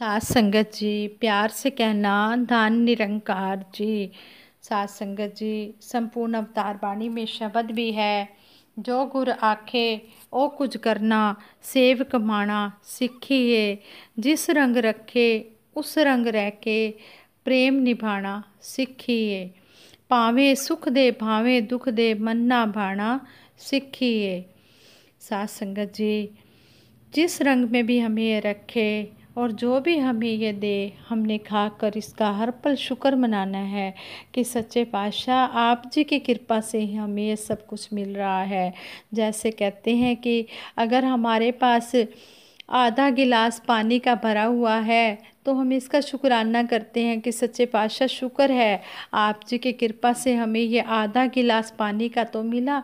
सात संगत जी, प्यार से कहना धन निरंकार जी। सात संगत जी, संपूर्ण अवतार बाणी में शब्द भी है, जो गुर आखे ओ कुछ करना, सेव कमाना सीखिए। जिस रंग रखे उस रंग रह के, प्रेम निभाना सीखिए। भावें सुख दे भावें दुख दे, मन ना भाना सीखिए। सात संगत जी, जिस रंग में भी हमें ये रखे और जो भी हमें ये दे, हमने खाकर इसका हर पल शुक्र मनाना है कि सच्चे पातशाह आप जी की कृपा से ही हमें ये सब कुछ मिल रहा है। जैसे कहते हैं कि अगर हमारे पास आधा गिलास पानी का भरा हुआ है तो हम इसका शुक्राना करते हैं कि सच्चे पातशाह शुक्र है आप जी की कृपा से हमें ये आधा गिलास पानी का तो मिला।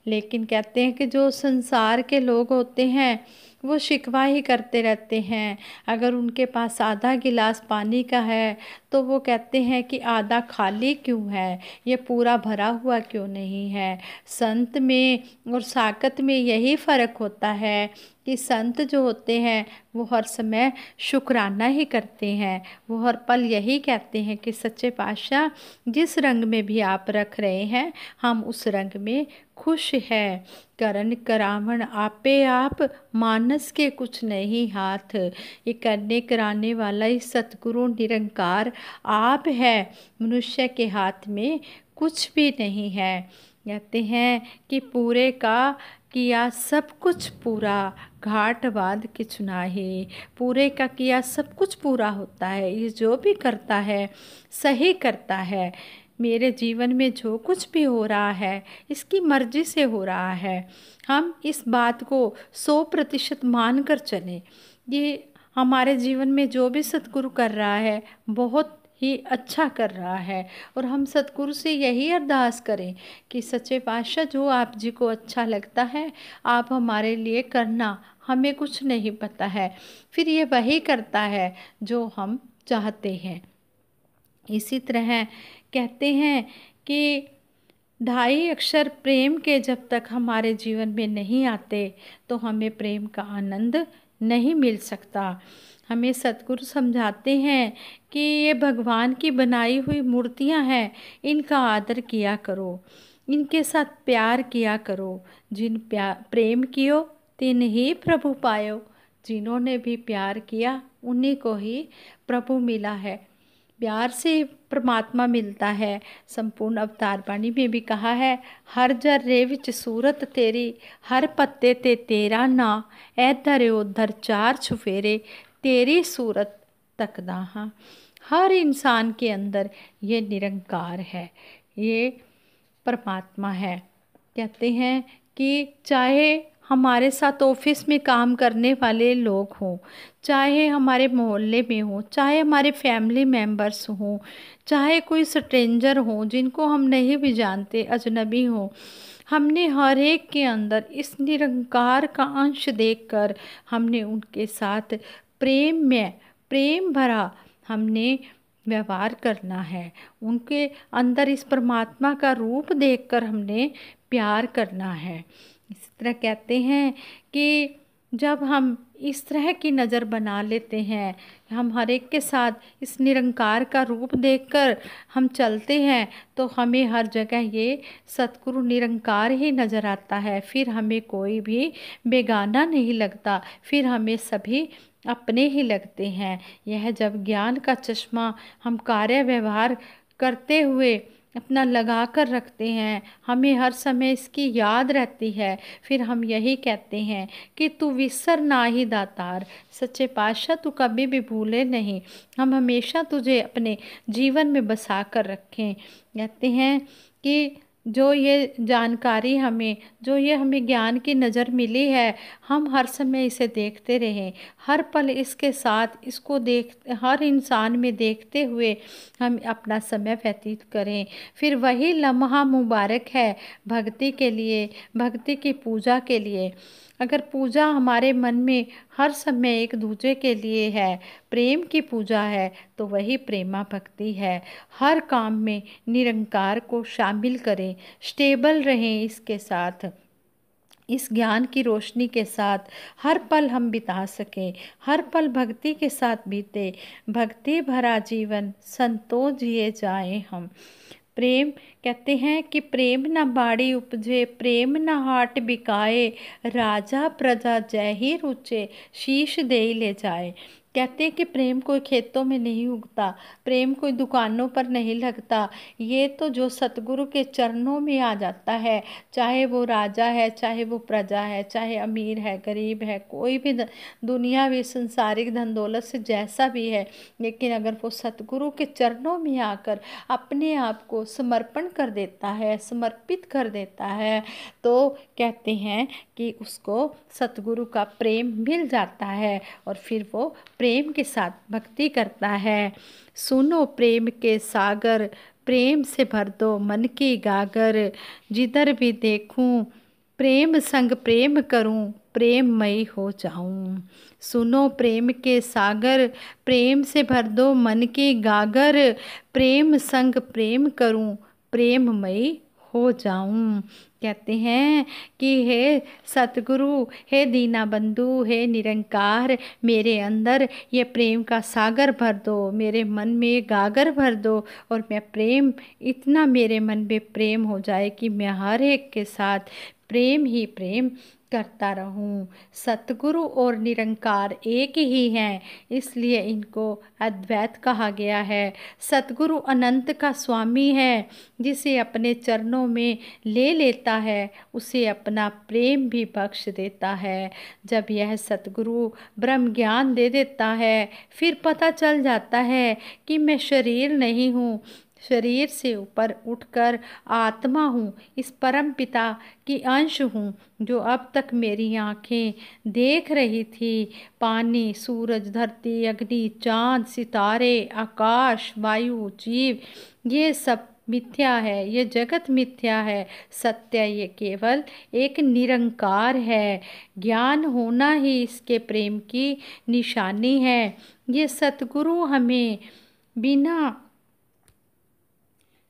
लेकिन कहते हैं कि जो संसार के लोग होते हैं वो शिकवा ही करते रहते हैं। अगर उनके पास आधा गिलास पानी का है तो वो कहते हैं कि आधा खाली क्यों है, ये पूरा भरा हुआ क्यों नहीं है। संत में और साकत में यही फ़र्क होता है कि संत जो होते हैं वो हर समय शुक्राना ही करते हैं। वो हर पल यही कहते हैं कि सच्चे पातशाह जिस रंग में भी आप रख रहे हैं हम उस रंग में खुश है। करण करावण आपे आप, मानस के कुछ नहीं हाथ। ये करने कराने वाला ही सतगुरु निरंकार आप है, मनुष्य के हाथ में कुछ भी नहीं है। कहते हैं कि पूरे का किया सब कुछ पूरा, घाट बाद किछ नाहि। पूरे का किया सब कुछ पूरा होता है, ये जो भी करता है सही करता है। मेरे जीवन में जो कुछ भी हो रहा है इसकी मर्जी से हो रहा है। हम इस बात को 100% मान कर चलें। ये हमारे जीवन में जो भी सतगुरु कर रहा है बहुत ही अच्छा कर रहा है। और हम सतगुरु से यही अरदास करें कि सच्चे पातशाह जो आप जी को अच्छा लगता है आप हमारे लिए करना, हमें कुछ नहीं पता है। फिर ये वही करता है जो हम चाहते हैं। इसी तरह कहते हैं कि ढाई अक्षर प्रेम के जब तक हमारे जीवन में नहीं आते तो हमें प्रेम का आनंद नहीं मिल सकता। हमें सतगुरु समझाते हैं कि ये भगवान की बनाई हुई मूर्तियां हैं, इनका आदर किया करो, इनके साथ प्यार किया करो। जिन प्रेम कियो तिन ही प्रभु पायो। जिन्होंने भी प्यार किया उन्हीं को ही प्रभु मिला है। प्यार से परमात्मा मिलता है। संपूर्ण अवतार बाणी में भी कहा है, हर जर्रे विच सूरत तेरी, हर पत्ते ते तेरा ना, ऐ धर्यो धर चार छुफेरे, तेरी सूरत तकदा हाँ। हर इंसान के अंदर ये निरंकार है, ये परमात्मा है। कहते हैं कि चाहे हमारे साथ ऑफिस में काम करने वाले लोग हों, चाहे हमारे मोहल्ले में हों, चाहे हमारे फैमिली मेंबर्स हों, चाहे कोई स्ट्रेंजर हो जिनको हम नहीं भी जानते, अजनबी हों, हमने हर एक के अंदर इस निरंकार का अंश देखकर हमने उनके साथ प्रेम में प्रेम भरा हमने व्यवहार करना है। उनके अंदर इस परमात्मा का रूप देखकर हमने प्यार करना है। इस तरह कहते हैं कि जब हम इस तरह की नज़र बना लेते हैं, हम हर एक के साथ इस निरंकार का रूप देखकर हम चलते हैं तो हमें हर जगह ये सतगुरु निरंकार ही नज़र आता है। फिर हमें कोई भी बेगाना नहीं लगता, फिर हमें सभी अपने ही लगते हैं। यह जब ज्ञान का चश्मा हम कार्य व्यवहार करते हुए अपना लगा कर रखते हैं, हमें हर समय इसकी याद रहती है, फिर हम यही कहते हैं कि तू विसर ना ही दातार। सच्चे पातशाह तू कभी भी भूले नहीं, हम हमेशा तुझे अपने जीवन में बसा कर रखें। कहते हैं कि जो ये जानकारी हमें, जो ये हमें ज्ञान की नज़र मिली है, हम हर समय इसे देखते रहें, हर पल इसके साथ इसको देख हर इंसान में देखते हुए हम अपना समय व्यतीत करें। फिर वही लम्हा मुबारक है भक्ति के लिए, भक्ति की पूजा के लिए। अगर पूजा हमारे मन में हर समय एक दूसरे के लिए है, प्रेम की पूजा है, तो वही प्रेमा भक्ति है। हर काम में निरंकार को शामिल करें, स्टेबल रहें इसके साथ। इस ज्ञान की रोशनी के साथ हर पल हम बिता सकें, हर पल भक्ति के साथ बीते, भक्ति भरा जीवन संतोष जिए जाएं हम। प्रेम कहते हैं कि प्रेम न बाड़ी उपजे, प्रेम न हाट बिकाए, राजा प्रजा जय ही रुचे, शीश दे ले जाए। कहते हैं कि प्रेम कोई खेतों में नहीं उगता, प्रेम कोई दुकानों पर नहीं लगता, ये तो जो सतगुरु के चरणों में आ जाता है, चाहे वो राजा है, चाहे वो प्रजा है, चाहे अमीर है, गरीब है, कोई भी दुनियावी संसारिक धन दौलत से जैसा भी है, लेकिन अगर वो सतगुरु के चरणों में आकर अपने आप को समर्पण कर देता है, समर्पित कर देता है, तो कहते हैं कि उसको सतगुरु का प्रेम मिल जाता है और फिर वो प्रेम के साथ भक्ति करता है। सुनो प्रेम के सागर, प्रेम से भर दो मन की गागर, जिधर भी देखूं प्रेम संग प्रेम करूं, प्रेममयी हो जाऊं। सुनो प्रेम के सागर, प्रेम से भर दो मन की गागर, प्रेम संग प्रेम करूं, प्रेममयी हो जाऊं। कहते हैं कि हे सतगुरु, हे दीना बंधु, हे निरंकार, मेरे अंदर ये प्रेम का सागर भर दो, मेरे मन में गागर भर दो और मैं प्रेम, इतना मेरे मन में प्रेम हो जाए कि मैं हर एक के साथ प्रेम ही प्रेम करता रहूं। सतगुरु और निरंकार एक ही हैं, इसलिए इनको अद्वैत कहा गया है। सतगुरु अनंत का स्वामी है, जिसे अपने चरणों में ले लेता है उसे अपना प्रेम भी बख्श देता है। जब यह सतगुरु ब्रह्म ज्ञान दे देता है, फिर पता चल जाता है कि मैं शरीर नहीं हूँ, शरीर से ऊपर उठकर आत्मा हूँ, इस परम पिता की अंश हूँ, जो अब तक मेरी आँखें देख रही थी। पानी, सूरज, धरती, अग्नि, चाँद, सितारे, आकाश, वायु, जीव, ये सब मिथ्या है, ये जगत मिथ्या है। सत्य ये केवल एक निरंकार है। ज्ञान होना ही इसके प्रेम की निशानी है। ये सतगुरु हमें बिना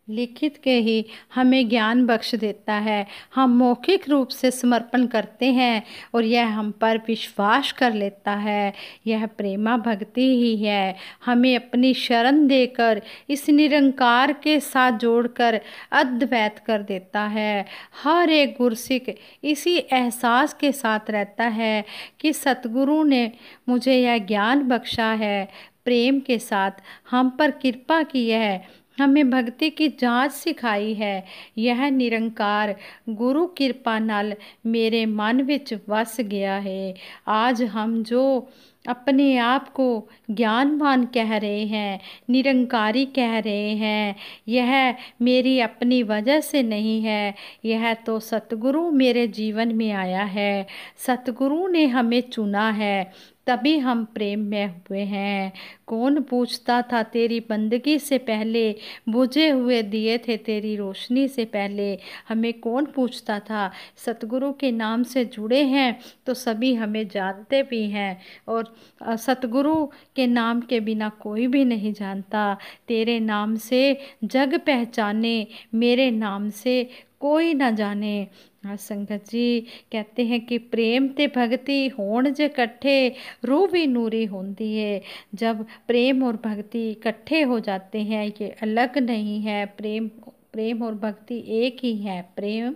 लिखित के ही हमें ज्ञान बख्श देता है। हम मौखिक रूप से समर्पण करते हैं और यह हम पर विश्वास कर लेता है। यह प्रेमा भक्ति ही है। हमें अपनी शरण देकर इस निरंकार के साथ जोड़कर अद्वैत कर देता है। हर एक गुरसिक इसी एहसास के साथ रहता है कि सतगुरु ने मुझे यह ज्ञान बख्शा है, प्रेम के साथ हम पर कृपा की है, हमें भक्ति की जांच सिखाई है। यह निरंकार गुरु कृपा नाल मेरे मन विच वस गया है। आज हम जो अपने आप को ज्ञानवान कह रहे हैं, निरंकारी कह रहे हैं, यह मेरी अपनी वजह से नहीं है, यह तो सतगुरु मेरे जीवन में आया है। सतगुरु ने हमें चुना है, तभी हम प्रेम में हुए हैं। कौन पूछता था तेरी बंदगी से पहले, बुझे हुए दिए थे तेरी रोशनी से पहले। हमें कौन पूछता था। सतगुरु के नाम से जुड़े हैं तो सभी हमें जानते भी हैं और सतगुरु के नाम के बिना कोई भी नहीं जानता। तेरे नाम से जग पहचाने, मेरे नाम से कोई ना जाने। हाँ संगत जी, कहते हैं कि प्रेम ते भगती होण जे इकट्ठे, रूह भी नूरी होती है। जब प्रेम और भक्ति इकट्ठे हो जाते हैं, ये अलग नहीं है। प्रेम और भक्ति एक ही है। प्रेम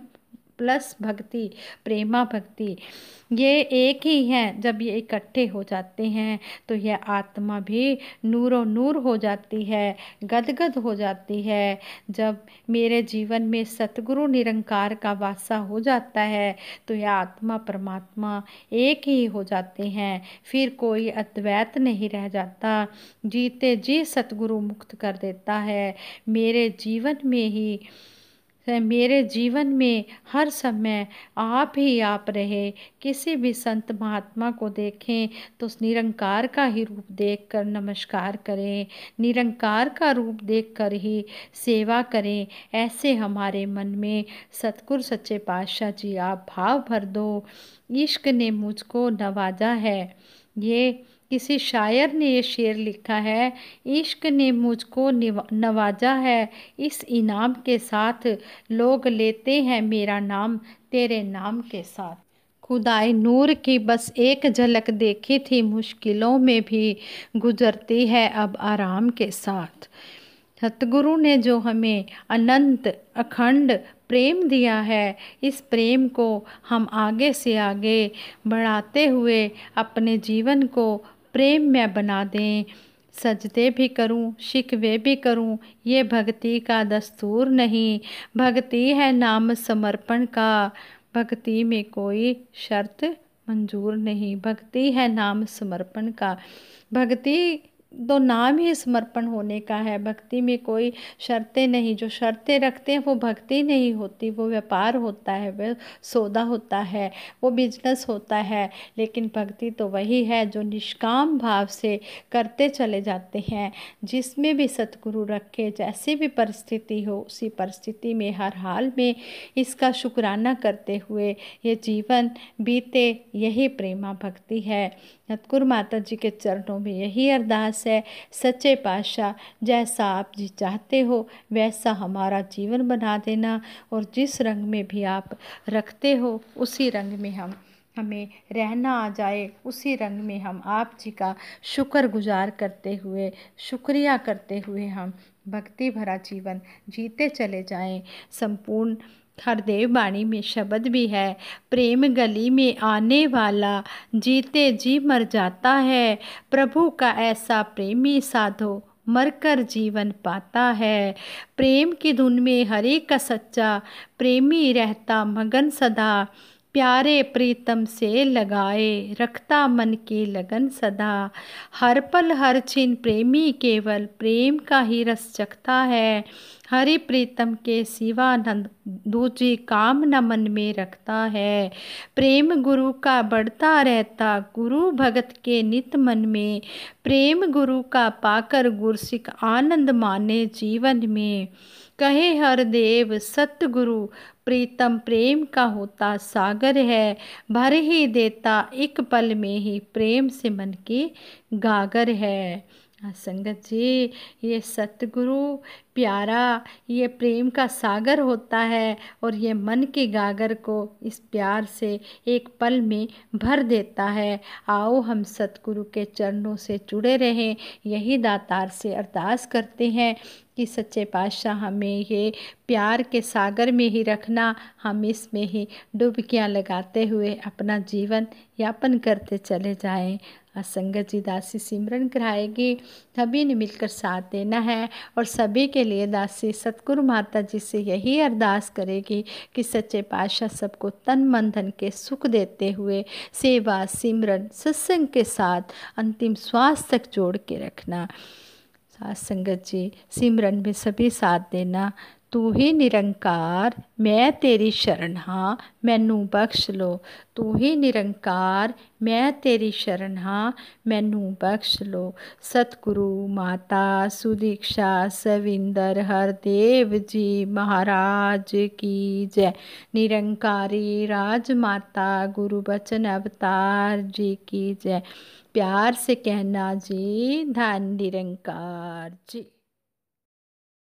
प्लस भक्ति, प्रेमा भक्ति, ये एक ही हैं। जब ये इकट्ठे हो जाते हैं तो यह आत्मा भी नूरो नूर हो जाती है, गदगद हो जाती है। जब मेरे जीवन में सतगुरु निरंकार का वासा हो जाता है तो यह आत्मा परमात्मा एक ही हो जाते हैं। फिर कोई अद्वैत नहीं रह जाता। जीते जी सतगुरु मुक्त कर देता है। मेरे जीवन में हर समय आप ही आप रहे। किसी भी संत महात्मा को देखें तो उस निरंकार का ही रूप देखकर नमस्कार करें, निरंकार का रूप देखकर ही सेवा करें। ऐसे हमारे मन में सतगुरु सच्चे पातशाह जी आप भाव भर दो। इश्क ने मुझको नवाजा है, ये किसी शायर ने ये शेर लिखा है। इश्क ने मुझको नवाजा है, इस इनाम के साथ लोग लेते हैं मेरा नाम तेरे नाम के साथ। खुदाई नूर की बस एक झलक देखी थी, मुश्किलों में भी गुजरती है अब आराम के साथ। सतगुरु ने जो हमें अनंत अखंड प्रेम दिया है, इस प्रेम को हम आगे से आगे बढ़ाते हुए अपने जीवन को प्रेम में बना दें। सजदे भी करूं, शिकवे भी करूं, ये भक्ति का दस्तूर नहीं। भक्ति है नाम समर्पण का, भक्ति में कोई शर्त मंजूर नहीं। भक्ति है नाम समर्पण का, भक्ति तो नाम ही समर्पण होने का है। भक्ति में कोई शर्तें नहीं, जो शर्तें रखते हैं वो भक्ति नहीं होती, वो व्यापार होता है, वह सौदा होता है, वो बिजनेस होता है। लेकिन भक्ति तो वही है जो निष्काम भाव से करते चले जाते हैं, जिसमें भी सतगुरु रखे, जैसी भी परिस्थिति हो उसी परिस्थिति में हर हाल में इसका शुक्राना करते हुए ये जीवन बीते, यही प्रेमा भक्ति है। सतगुरु माता जी के चरणों में यही अरदास है, सच्चे पातशाह जैसा आप जी चाहते हो वैसा हमारा जीवन बना देना, और जिस रंग में भी आप रखते हो उसी रंग में हमें रहना आ जाए, उसी रंग में हम आप जी का शुक्रगुजार करते हुए, शुक्रिया करते हुए हम भक्ति भरा जीवन जीते चले जाएं। संपूर्ण हरदेव वाणी में शब्द भी है, प्रेम गली में आने वाला जीते जी मर जाता है, प्रभु का ऐसा प्रेमी साधो मरकर जीवन पाता है। प्रेम की धुन में हरि का सच्चा प्रेमी रहता मगन सदा, प्यारे प्रीतम से लगाए रखता मन की लगन सदा। हर पल हर छिन प्रेमी केवल प्रेम का ही रस चखता है, हरि प्रीतम के शिवानंद दूजी काम न मन में रखता है। प्रेम गुरु का बढ़ता रहता गुरु भगत के नित मन में, प्रेम गुरु का पाकर गुरसिक आनंद माने जीवन में। कहे हर देव सतगुरु प्रीतम प्रेम का होता सागर है, भर ही देता एक पल में ही प्रेम से मन की गागर है। संगत जी, ये सतगुरु प्यारा ये प्रेम का सागर होता है, और ये मन की गागर को इस प्यार से एक पल में भर देता है। आओ हम सतगुरु के चरणों से जुड़े रहें, यही दातार से अरदास करते हैं कि सच्चे पातशाह हमें ये प्यार के सागर में ही रखना, हम इसमें ही डुबकियाँ लगाते हुए अपना जीवन यापन करते चले जाएं। संगत जी दासी सिमरन कराएगी, सभी ने मिलकर साथ देना है, और सभी के लिए दासी सतगुरु माता जी से यही अरदास करेगी कि सच्चे पातशाह सबको तन मन धन के सुख देते हुए सेवा सिमरन सत्संग के साथ अंतिम श्वास तक जोड़ के रखना। साथ संगत जी सिमरन में सभी साथ देना। तू ही निरंकार मैं तेरी शरण हाँ मैनू बख्श लो, तू ही निरंकार मैं तेरी शरण हाँ मैनू बख्श लो। सतगुरु माता सुदीक्षा सविंदर हरदेव जी महाराज की जय। निरंकारी राजमाता गुरु बचन अवतार जी की जय। प्यार से कहना जी धन निरंकार जी।